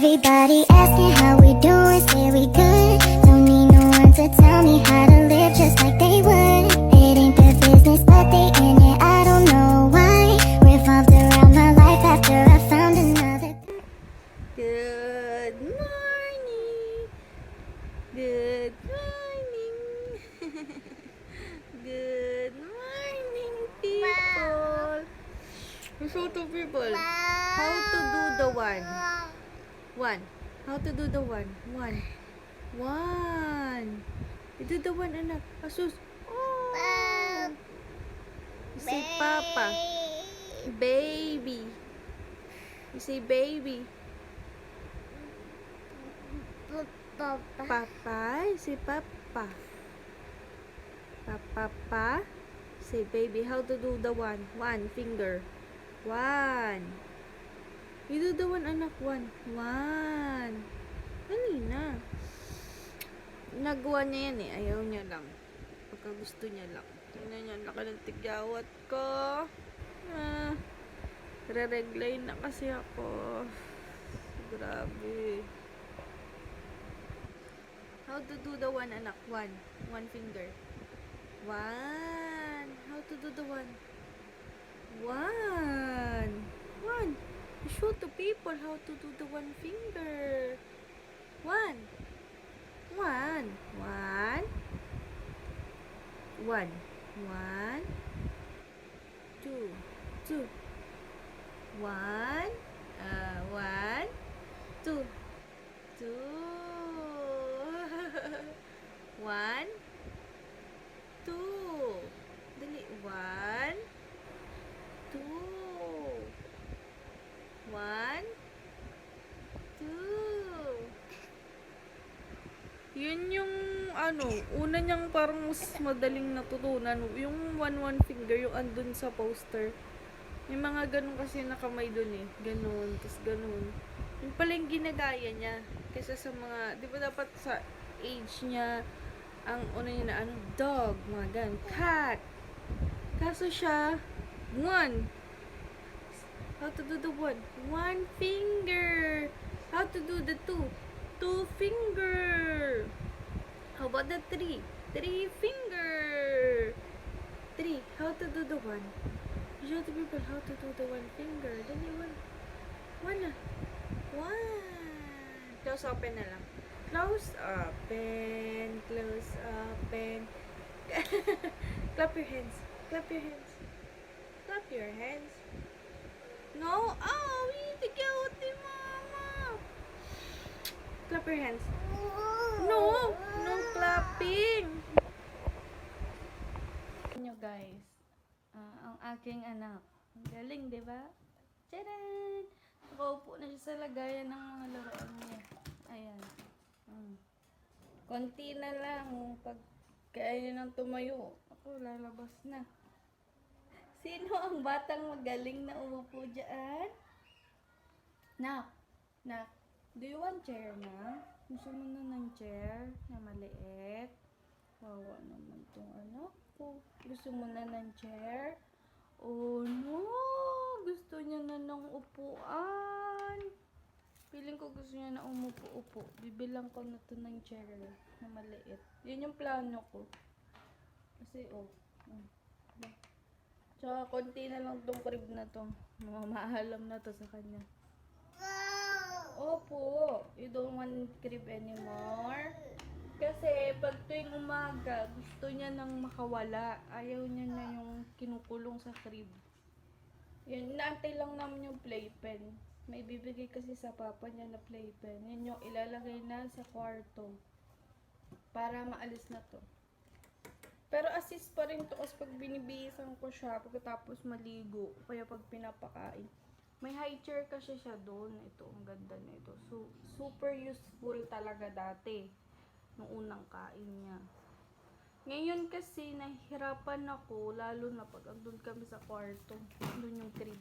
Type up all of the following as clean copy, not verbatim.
Everybody asking how we doing, say we good. Don't need no one to tell me how to live just like they would. It ain't their business, but they in it, I don't know why. Revolved around my life after I found another. Good morning. Good morning. Good morning, people. Show to people how to do the one. One. How to do the one. One. One. You do the one, anak. Asus. Oh. You say papa. Baby. You say baby. Papa. You say papa. Papa. Say baby. How to do the one? One finger. One. You do the one, anak. One. One. Dali na. Nagawa niya yan eh. Ayaw niya lang. Pagka gusto niya lang. Tingnan niya, laki ng tigyawat ko. Re-reglay na kasi ako. Grabe. How to do the one, anak? One. One finger. One. How to do the one? One. One. Show to people how to do the one finger. One. One. One. One. One. Two. Two. One. One. Two. Two. One. Two. Dali. One. Two. One. Two. Yun yung una niyang parang mas madaling natutunan. Yung one finger, yung andun sa poster. May mga ganun kasi na kamay dun eh. Ganun, tas ganun. Yung pala yung ginagaya niya. Kaysa sa mga, di ba dapat sa age niya, ang una niya na dog, mga ganun, cat. Kaso siya, one. How to do the one? One finger. How to do the two? Two finger. How about the three? Three finger. Three. How to do the one? Show the people how to do the one finger. Then you one. One na. One. Close open na lang. Close open. Close open. Clap your hands. Clap your hands. Clap your hands. No. Oh, we need to go with the mama. Clap your hands. No. No clapping. Nyo guys. Ang aking anak. Ang galing, di ba? Tcharan! Nakaupo na siya sa lagayan ng mga laruan niya. Ayan. Konti na lang. Pag kaya niya nang tumayo, ako lalabas na. Sino ang batang magaling na umupo dyan? Nak. Nak. Do you want chair na? Gusto mo na ng chair na maliit? Wawa naman tong anak ko. Gusto mo na ng chair? Oh no! Gusto niya na ng upuan. Feeling ko gusto niya na umupo-upo. Bibilang ko na to ng chair na maliit. Yun yung plano ko. Kasi tsaka konti na lang tong crib na to. Maalam na to sa kanya. Opo. You don't want crib anymore? Kasi pag tuwing umaga, gusto niya nang makawala. Ayaw niya na yung kinukulong sa crib. Yun, inaantay lang naman yung playpen. May bibigay kasi sa papa niya na playpen. Yun yung ilalagay na sa kwarto. Para maalis na to. Pero assist pa rin to kasi pag binibihisan ko siya pagkatapos maligo. Kaya pag pinapakain. May high chair kasi siya doon. Ito, ang ganda na ito. So, super useful talaga dati. Nung unang kain niya. Ngayon kasi nahihirapan ako, lalo na pag andun kami sa kwarto. Andun yung crib.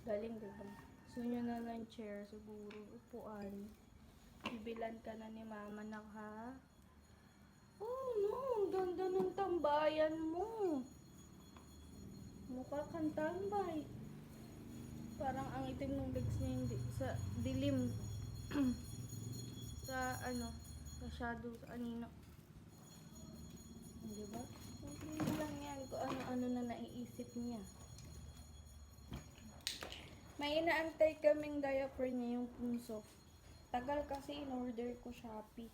Galing, diba? Gusto nyo na ng chair, siguro. Upuan. Bibilan ka na ni mama na ha. Oh no, ang ganda ng tambayan mo. Mukha kang tambay. Parang ang itim ng legs niya hindi sa dilim. masyado sa anino. Diba? Hindi lang yan kung ano-ano na naiisip niya. May inaantay kaming diaper niya, yung punso. Tagal kasi in-order ko Shopee.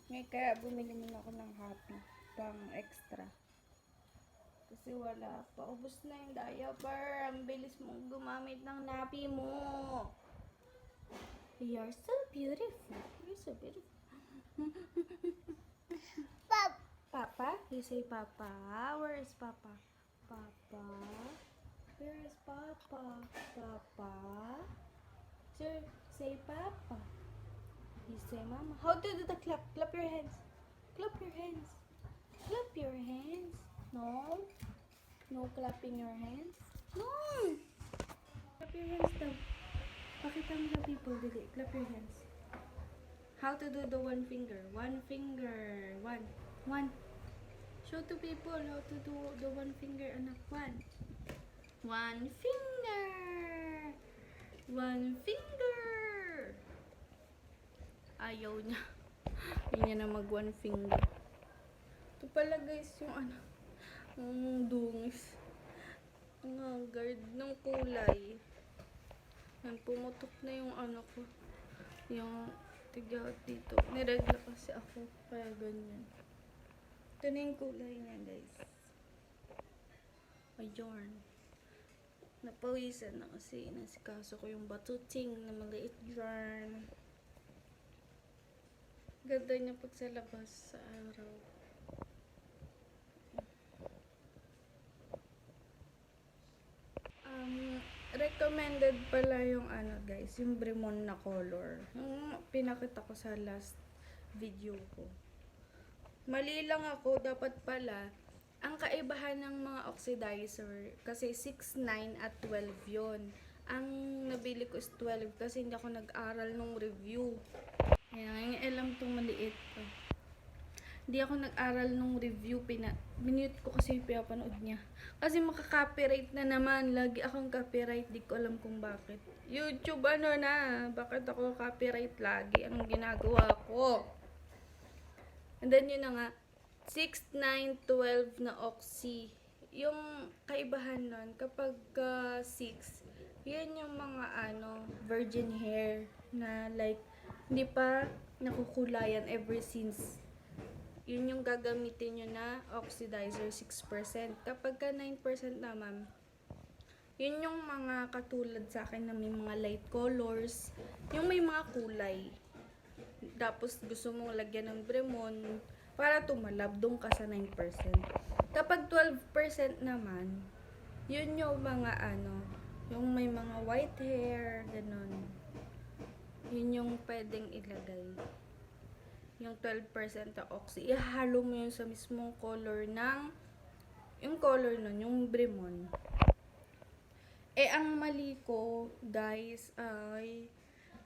Ngayon kaya bumili muna ako ng Happy pang extra. Kasi wala pa. Ubus na yung diaper. Ang bilis mong gumamit ng nappy mo. You're so beautiful. You're so beautiful. Papa? You say Papa? Where is Papa? Papa? Where is Papa? Papa? Sir, say Papa. You say Mama. How to do the clap? Clap your hands. Clap your hands. Clap your hands. No? No clapping your hands? No! Clap your hands daw. Pakita mo sa people, dili. Clap your hands. How to do the one finger? One finger. One. Show to people how to do the one finger, anak. One finger. One finger. Ayaw niya. Hindi niya na mag one finger. Ito pala guys yung ang dungis. Ang guard ng kulay. Yan, pumutok na yung ko. Yung tiga dito. Niregla kasi ako. Kaya ganyan. Ito na yung kulay niya guys. Ayun. Napawisan na kasi nasikaso ko yung batuting na maliit dyan. Ganda niya pag sa labas sa araw. Recommended pala yung guys, yung Bremon na color. Yung pinakita ko sa last video ko. Mali lang ako, dapat pala ang kaibahan ng mga oxidizer kasi 6, 9 at 12 yon. Ang nabili ko is 12 kasi hindi ako nag-aral nung review. Ayan, alam tong maliit. Hindi ako nag-aral nung review. Minute ko kasi yung pinapanood niya. Kasi makaka-copyright na naman. Lagi akong copyright. Di ko alam kung bakit. YouTube na. Bakit ako copyright lagi? Anong ginagawa ko? And then yun na nga. 6, 9, 12 na oxy. Yung kaibahan nun, kapag 6, yun yung mga virgin hair na like, hindi pa nakukulayan ever since. Yun yung gagamitin nyo na oxidizer 6%. Kapag ka 9% naman, yun yung mga katulad sa akin na may mga light colors, yung may mga kulay. Tapos gusto mong lagyan ng Bremon para tumalab, doon ka sa 9%. Kapag 12% naman, yun yung mga yung may mga white hair, ganun. Yun yung pwedeng ilagay. Yung 12% na oxy, ihalo mo yun sa mismong color yung color nun, yung Bremon. Ang mali ko, guys, ay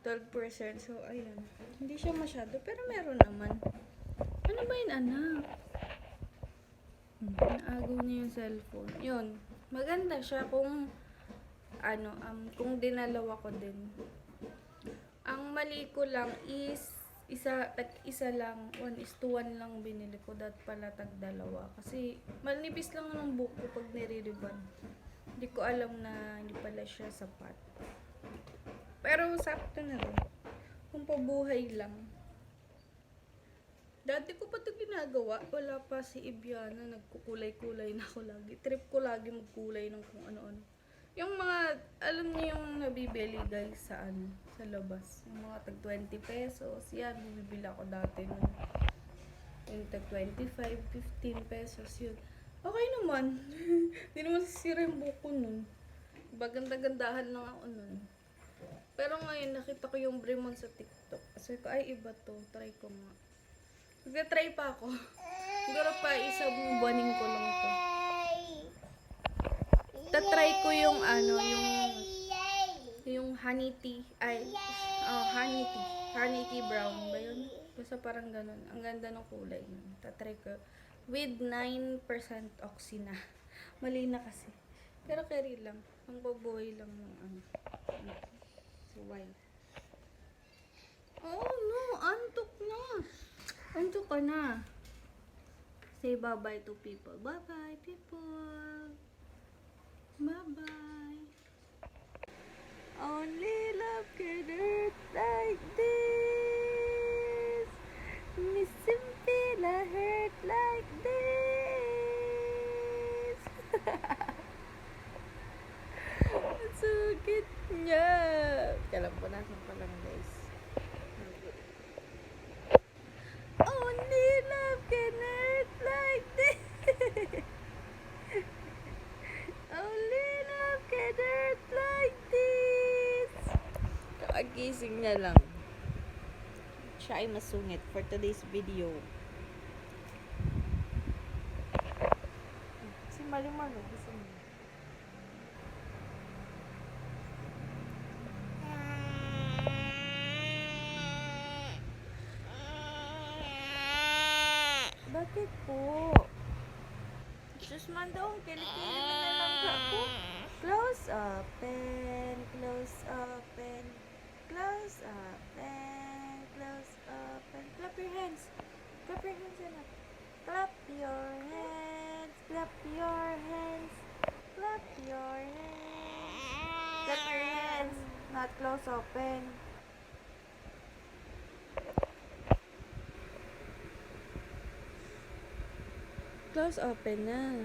12%. So, ayan. Hindi siya masyado, pero meron naman. Ano ba yun, anak? Naagaw niya yung cellphone. Yun. Maganda siya kung kung dinalawa ko din. Ang mali ko lang is isa lang, 1:1 lang binili ko, dat pala tag-2 kasi manipis lang ng buko pag nire-ribbon. Hindi ko alam na hindi pala siya sapat, pero sakto na rin kung pabuhay lang. Dati ko pa ito ginagawa, wala pa si Ibiana, nagkukulay-kulay na ako lagi, trip ko lagi magkulay ng kung ano-ano. Yung mga, alam niyo yung nabibili guys sa sa labas. Yung mga tag 20 pesos. Yan, bibili ako dati nun. Yung tag 25, 15 pesos yun. Okay naman. Hindi naman sisira yung buko nun. Baganda-gandahan lang ako nun. Pero ngayon, nakita ko yung Bremon sa TikTok. Sabi ko, ay iba to. Try ko nga. Nag-try pa ako. Siguro pa isang buwaning ko lang to. Tatry ko yung yung honey tea, honey tea brown ba yun? Basta parang ganun. Ang ganda ng kulay nun. Tatry ko with 9% oxy na. Mali na kasi. Pero carry lang. Ang babuhay lang ng so why? Oh no, antok ka na. Say bye-bye to people. Bye-bye, people. Bye-bye. Only love can hurt like this. Missing feel a hurt like this. Ang sakit niya. Kailan po nasan pa lang, guys. Only love can hurt like this. Only love can hurt like this. Kagising niya lang. Siya ay masungit for today's video. Si Marimar, no? Gusto mo. Bakit po? Diyos man daw, kilikili mo na lang ako. Close, open, close, open, close, open, close, open. Clap your hands. Clap your hands, anak. Clap your hands. Clap your hands. Clap your hands. Clap your hands. Not close, open. Close open na.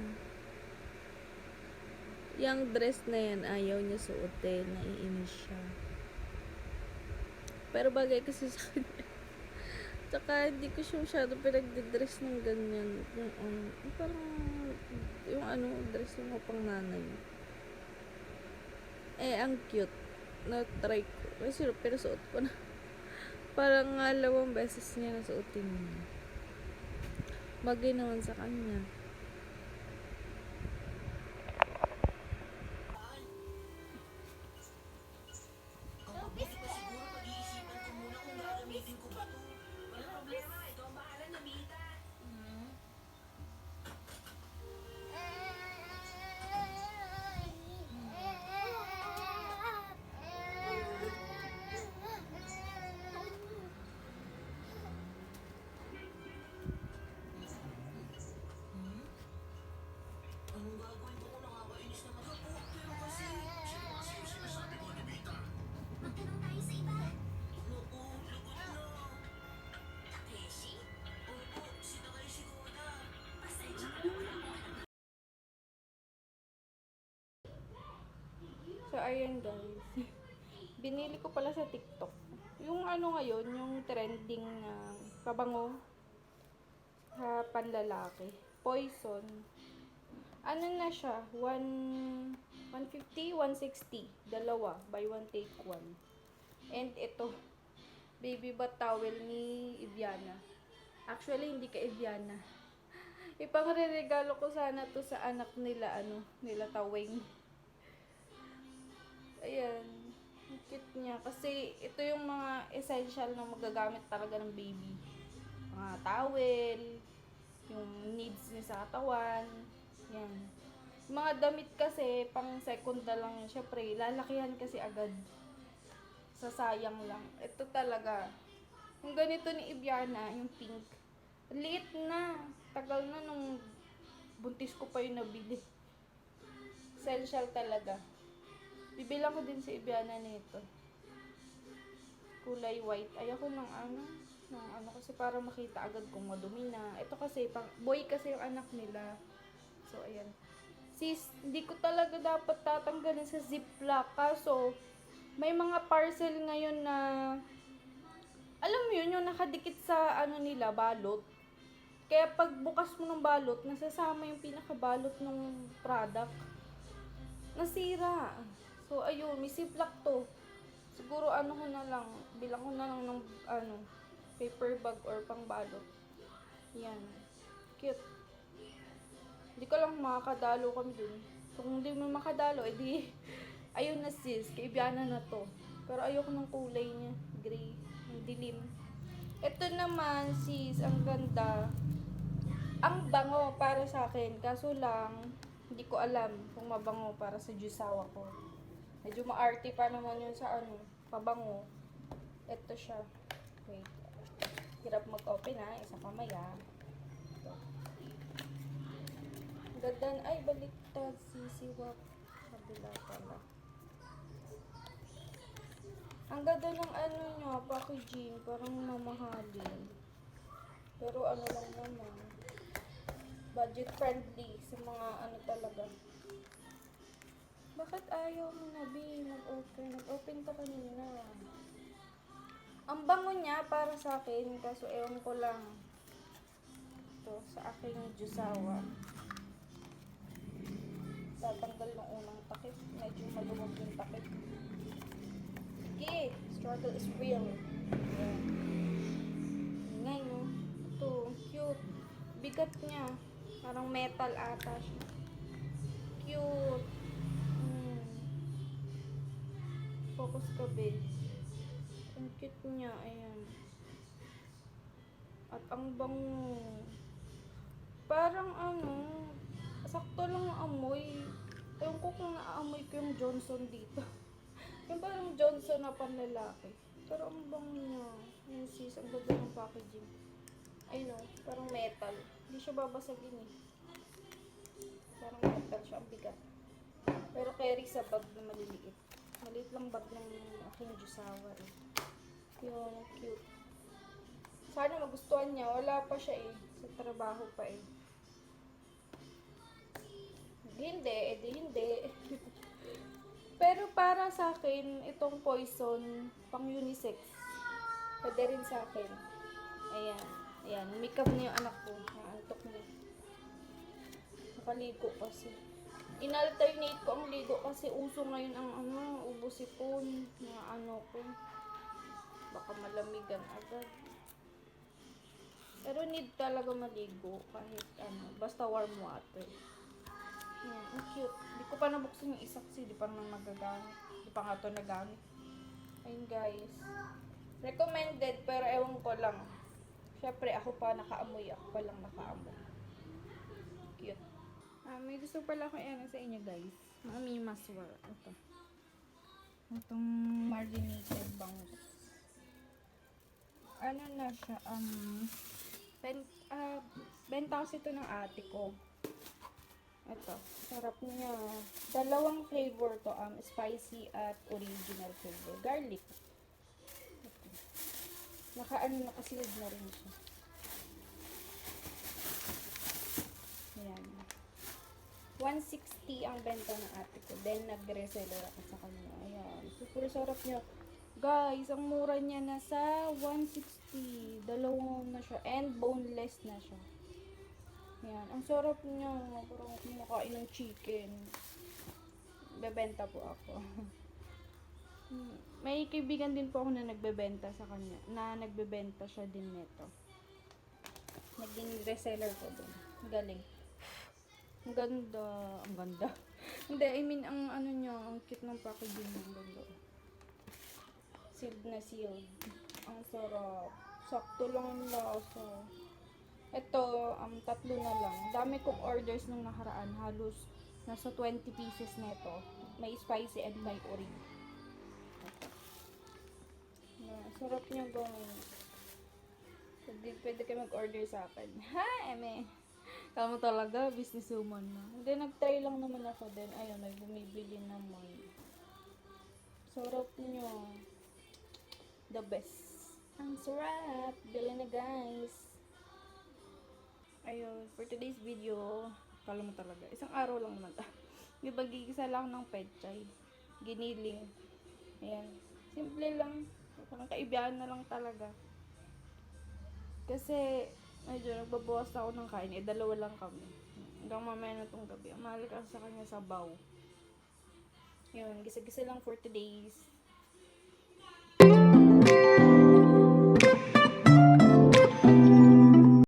Yung dress na yan, ayaw niya suotin. Naiinis siya. Pero bagay kasi sa kanya. Tsaka hindi ko siya masyado pinagdidress ng ganyan. Parang yung dress yung pang nanay. Ang cute. Na-try ko. Pero suot ko na. Parang 2 beses niya nasuotin niya. Bagay naman sa kanya. So, ayan guys. Binili ko pala sa TikTok. Yung ngayon, yung trending na pabango panlalaki. Poison. Ano na siya? 150, 160. Dalawa. Buy one, take one. And ito. Baby bath towel ni Eviana. Actually, hindi ka Eviana. Ipangre-regalo ko sana to sa anak nila, nila Tawing. Ayan. Ang cute niya. Kasi ito yung mga essential na magagamit talaga ng baby. Mga towel, yung needs niya sa katawan. Yan. Mga damit kasi, pang second na lang. Syempre, lalakihan kasi agad. Sasayang lang. Ito talaga. Yung ganito ni Eviana, yung pink. Liit na. Tagal na nung buntis ko pa yung nabili. Essential talaga. Bibilang ko din si Eviana nito. Kulay white. Ayoko ng kasi para makita agad kung madumi na. Ito kasi, boy kasi yung anak nila. So, ayan. Sis, hindi ko talaga dapat tatanggalin sa ziplock. Kaso, may mga parcel ngayon na, alam mo yun, yung nakadikit sa nila, balot. Kaya pag bukas mo ng balot, nasasama yung pinakabalot ng product. Nasira. So, ayun, may ziplock to. Siguro, ko na lang, bilang ko na lang ng, paper bag or pangbalot. Yan. Cute. Hindi ko lang makakadalo kami dun. Kung hindi mo makadalo, edi, ayun na sis, kay Eviana na to. Pero ayoko ng kulay niya, gray, ang dilim. Ito naman sis, ang ganda. Ang bango para sa akin, kaso lang, hindi ko alam kung mabango para sa jusawa ko. Medyo maarte pa naman yun sa pabango. Ito siya. Wait. Hirap mag-open ha, isa kamaya. Ito. Ganda, ay baliktad, sisiwap. Kabila pala. Ang ganda ng ano nyo, packaging, parang mamahalin. Pero ano lang naman, budget friendly sa mga ano talaga. Bakit ayaw mo na, B? Mag-open. Nag-open ka kanina. Ang bango niya para sa akin, kaso ewan ko lang. Ito, sa aking jusawa. Tatanggal ng unang takip. Medyo maluwag yung takip. Sige, struggle is real. Ayan. Ingay, no? Ito, cute. Bigat niya. Parang metal ata siya. Cute. Focus ka, babe. Ang cute niya, ayan. At ang bango. Parang ano, sakto lang ang amoy. Ewan ko kung naaamoy ko yung Johnson dito. Yung parang Johnson na panlalaki. Pero ang bango niya. Yung sis, ang ganda ng packaging. Ay no, parang metal. Hindi siya babasagin eh. Parang metal siya, ang bigat. Pero carry sa bag na maliliit. Maliit lang bag ng aking jusawa eh. Yung cute. Sana magustuhan niya. Wala pa siya eh. Sa trabaho pa eh. Hindi, edi hindi. Pero para sa akin, itong Poison, pang unisex. Pwede rin sa akin. Ayan. Ayan. Makeup na yung anak ko. Naantok na. Nakaligo kasi. In-alternate ko ang ligo kasi uso ngayon ang ano, ubo sipon. Na ano ko. Baka malamigan agad. Pero need talaga maligo kahit ano. Basta warm water. Yan, ang cute. Di ko pa nabuksan yung isa kasi di pa naman magagamit. Di pa nga ito nagamit. Ayun guys. Recommended pero ewan ko lang. Syempre ako pa nakaamoy. Ako pa lang nakaamoy. Cute. May gusto pala ako i-ano sa inyo guys. Mami maswar. Ito. Itong marinated bangus. Ano na siya? Benta kasi ito ng ate ko. Ito, sarap niya. Dalawang flavor to, spicy at original flavor. Garlic. Ito. Nakasilid na rin siya. Ayan. 160 ang benta ng ate ko. Then, nag-reseller ako sa kanya. Ayan. Super sarap niya. Guys, ang mura niya nasa 160. Dalawang na siya. And boneless na siya. Yan. Ang sarap niya. Parang kumakain ng chicken. Bebenta po ako. May kaibigan din po ako na nagbebenta sa kanya. Na nagbebenta siya din nito. Naging reseller ko din. Galing. Ang ganda. Ang ganda. Hindi, I mean, ang ano niya, ang cute ng packaging niya. Ang ganda. Sealed na sealed. Ang sarap. Sakto lang ang lasa. Ito, 3 na lang. Dami kong orders nung nakaraan. Halos nasa 20 pieces nito. May spicy and may ori. Sarap niya guys. Pwede kayo mag-order sa akin. Ha, eme. Kamo talaga, businesswoman na. Hindi, nag-try lang naman ako din. Ayun, may bumibili naman. Sarap niya. The best. Ang sarap. Bili na guys. Ayun, for today's video, kala mo talaga, isang araw lang naman. May bagigisa lang ng pechay. Giniling. Ayan. Simple lang. Parang kaibigan na lang talaga. Kasi, medyo nagbabawas ako ng kain. Dalawa lang kami. Hanggang mamaya na itong gabi. Ang mahal ka sa kanya sa baw. Yun, gisa-gisa lang for today's